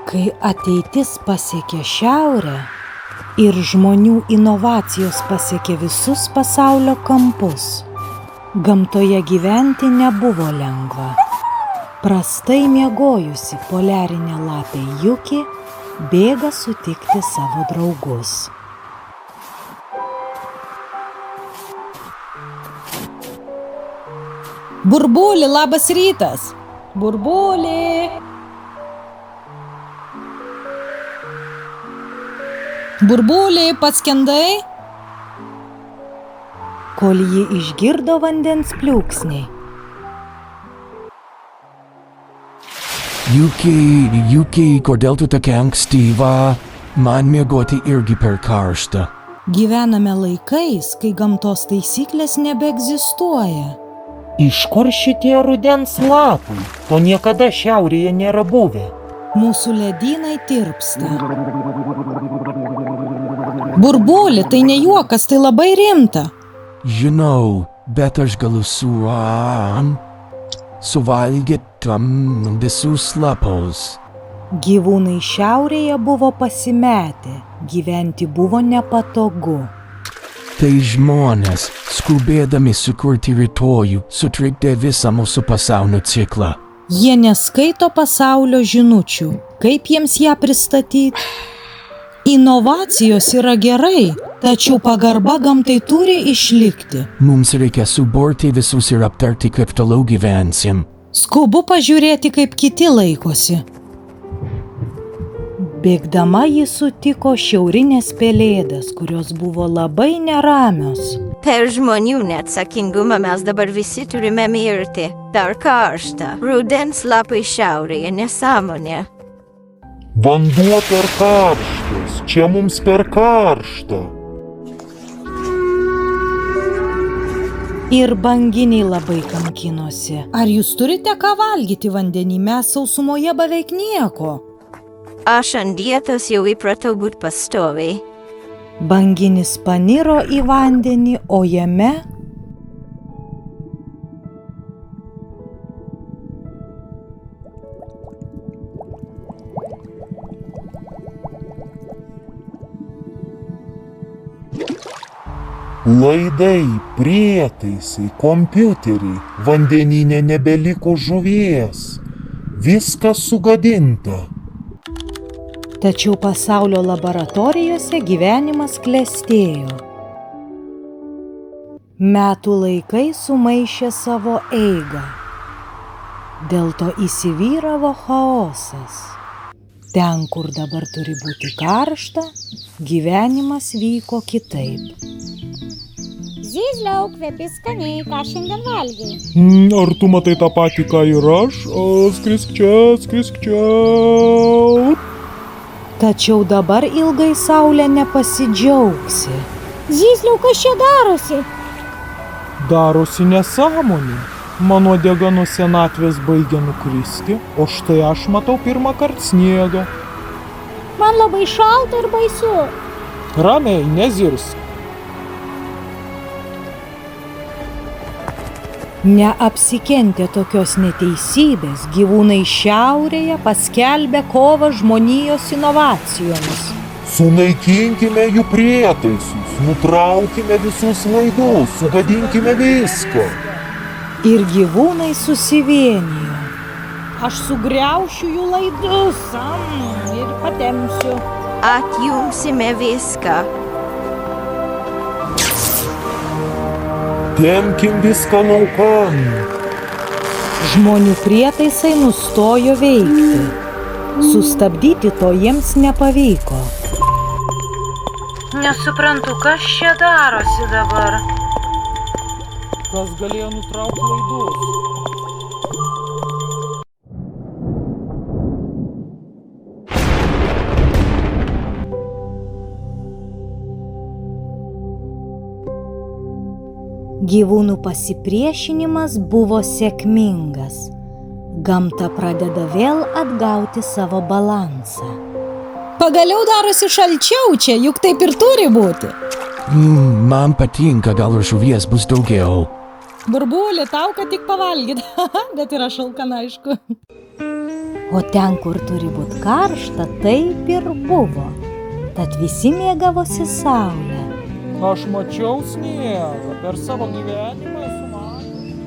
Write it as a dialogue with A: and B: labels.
A: Kai ateitis pasiekė šiaurę ir žmonių inovacijos pasiekė visus pasaulio kampus, gamtoje gyventi nebuvo lengva. Prastai miegojusi poliarinė lapė Juki bėga sutikti savo draugus.
B: Burbuli, labas rytas! Burbuli! Burbuli, pats skendai?
A: Kol ji išgirdo vandens pliūpsnį.
C: Juki, kodėl tu tokia ankstyva? Man miegoti irgi per karšta.
A: Gyvename laikais, kai gamtos taisyklės nebeegzistuoja.
D: Iš kur šitie rudens lapai? To niekada šiaurėje nėra buvę.
A: Mūsų ledynai tirpsta.
B: Burbuli, tai ne juokas, tai labai rimta.
C: Žinau, bet aš galiu suvalgyti visus lapus.
A: Gyvūnai šiaurėje buvo pasimetę, gyventi buvo nepatogu.
C: Tai žmonės, skubėdami sukurti rytojų, sutrikdė visą mūsų pasaulio ciklą.
A: Jie neskaito pasaulio žinučių. Kaip jiems ją pristatyti? Inovacijos yra gerai, tačiau pagarba gamtai turi išlikti.
C: Mums reikia suburti visus ir aptarti, kaip toliau gyvensim.
A: Skubu pažiūrėti, kaip kiti laikosi. Bėgdama ji sutiko šiaurinės pelėdas, kurios buvo labai neramios.
E: Per žmonių neatsakingumą mes dabar visi turime mirti. Dar karšta. Rudens lapai šiaurėje nesąmonė.
F: Vanduo per karštas. Čia mums per karšta.
A: Ir banginiai labai kankinosi.
B: Ar jūs turite ką valgyti vandenį? Mes sausumoje beveik nieko.
E: Aš ant dietos jau įpratau būt pastoviai.
A: Banginis paniro į vandenį, o jame
F: Laidai, prietaisai, kompiuteriai, vandenyne nebeliko žuvies. Viskas sugadinta.
A: tačiau pasaulio laboratorijose gyvenimas klestėjo. Metų laikai sumaišė savo eigą. Dėl to įsivyravo chaosas. Ten, kur dabar turi būti karšta, gyvenimas vyko kitaip.
G: Zyzliau, kvepi skaniai, ką šiandien valgai?
F: Ar tu matai tą patį, ką ir aš? Skrisk čia.
A: Tačiau dabar ilgai saulė nepasidžiaugsi.
G: Zyzliau, kas čia darosi?
D: Darosi nesąmonė. Mano uodega nuo senatvės baigia nukristi, o štai aš matau pirmą kartą sniegą.
G: Man labai šalta ir baisu.
D: Ramiai, nezirsk.
A: Neapsikentę tokios neteisybės, gyvūnai šiaurėje paskelbė kovą žmonijos inovacijomis.
F: Sunaikinkime jų prietaisus, nutraukime visus laidus, sugadinkime viską.
A: Ir gyvūnai susivienijo. Aš sugriaušiu jų laidus ir patempsiu.
E: Atjungsime viską.
F: Tempkim viską laukan.
A: Žmonių prietaisai nustojo veikti. Sustabdyti to jiems nepavyko. Nesuprantu, kas čia darosi dabar.
D: Kas galėjo nutraukti laidus?
A: Gyvūnų pasipriešinimas buvo sėkmingas. Gamta pradeda vėl atgauti savo balansą.
B: Pagaliau darosi šalčiau čia, juk taip ir turi būti.
C: Man patinka, gal ir žuvies bus daugiau.
B: Burbuli, tau ką tik pavalgyt, bet yra šalkana, aišku.
A: O ten, kur turi būti karšta, taip ir buvo. Tad visi mėgavosi saulę.
D: Aš mačiau sniegą, per savo gyvenimą esu matęs.